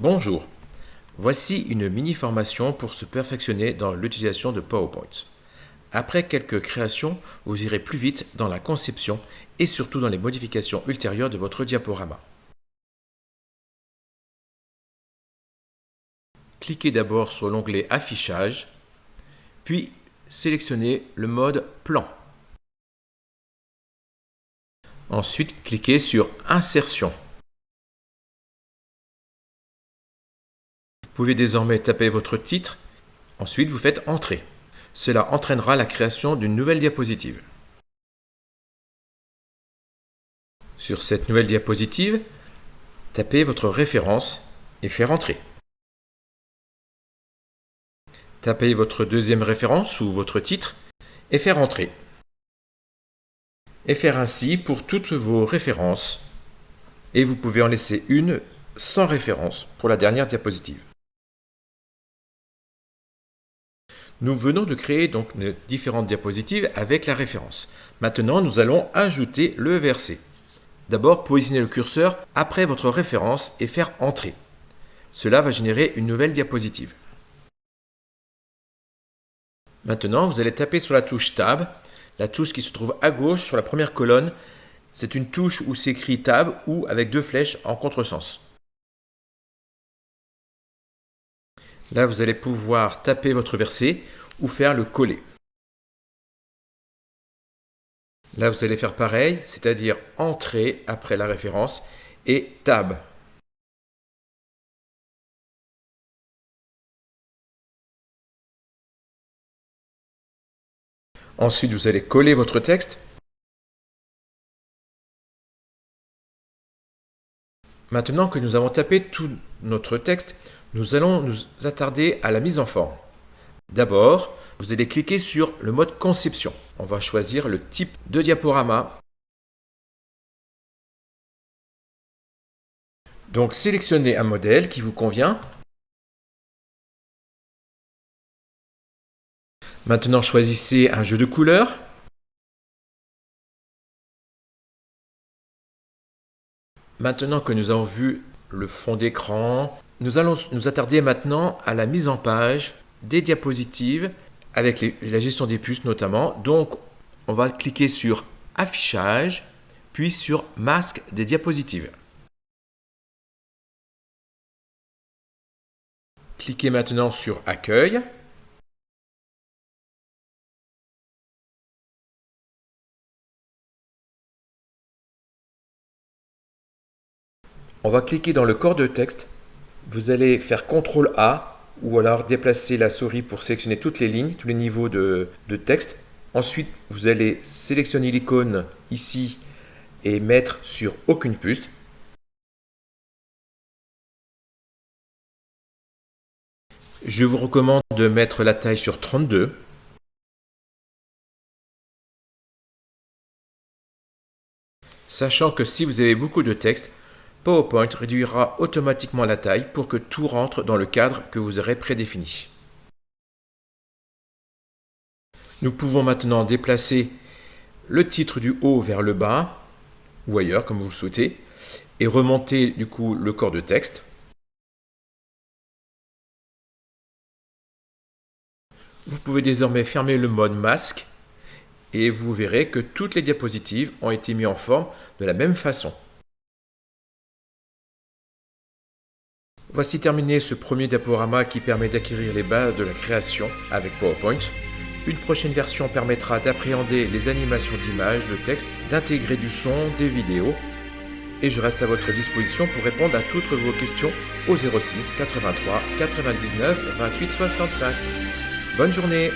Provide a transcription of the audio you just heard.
Bonjour, voici une mini-formation pour se perfectionner dans l'utilisation de PowerPoint. Après quelques créations, vous irez plus vite dans la conception et surtout dans les modifications ultérieures de votre diaporama. Cliquez d'abord sur l'onglet Affichage, puis sélectionnez le mode Plan. Ensuite, cliquez sur Insertion. Vous pouvez désormais taper votre titre, ensuite vous faites Entrée. Cela entraînera la création d'une nouvelle diapositive. Sur cette nouvelle diapositive, tapez votre référence et faire Entrer. Tapez votre deuxième référence ou votre titre et faire Entrer. Et faire ainsi pour toutes vos références. Et vous pouvez en laisser une sans référence pour la dernière diapositive. Nous venons de créer donc différentes diapositives avec la référence. Maintenant, nous allons ajouter le verset. D'abord, positionnez le curseur après votre référence et faire Entrer. Cela va générer une nouvelle diapositive. Maintenant, vous allez taper sur la touche Tab, la touche qui se trouve à gauche sur la première colonne. C'est une touche où s'écrit Tab ou avec deux flèches en contresens. Là, vous allez pouvoir taper votre verset ou faire le coller. Là, vous allez faire pareil, c'est-à-dire Entrer après la référence et Tab. Ensuite, vous allez coller votre texte. Maintenant que nous avons tapé tout notre texte, nous allons nous attarder à la mise en forme. D'abord, vous allez cliquer sur le mode Conception. On va choisir le type de diaporama. Donc, sélectionnez un modèle qui vous convient. Maintenant, choisissez un jeu de couleurs. Maintenant que nous avons vu le fond d'écran, nous allons nous attarder maintenant à la mise en page des diapositives avec la gestion des puces notamment. Donc, on va cliquer sur Affichage, puis sur Masque des diapositives. Cliquez maintenant sur Accueil. On va cliquer dans le corps de texte. Vous allez faire CTRL A ou alors déplacer la souris pour sélectionner toutes les lignes, tous les niveaux de texte. Ensuite, vous allez sélectionner l'icône ici et mettre sur aucune puce. Je vous recommande de mettre la taille sur 32. Sachant que si vous avez beaucoup de texte, PowerPoint réduira automatiquement la taille pour que tout rentre dans le cadre que vous aurez prédéfini. Nous pouvons maintenant déplacer le titre du haut vers le bas, ou ailleurs comme vous le souhaitez, et remonter du coup le corps de texte. Vous pouvez désormais fermer le mode masque et vous verrez que toutes les diapositives ont été mises en forme de la même façon. Voici terminé ce premier diaporama qui permet d'acquérir les bases de la création avec PowerPoint. Une prochaine version permettra d'appréhender les animations d'images, de texte, d'intégrer du son, des vidéos. Et je reste à votre disposition pour répondre à toutes vos questions au 06 83 99 28 65. Bonne journée!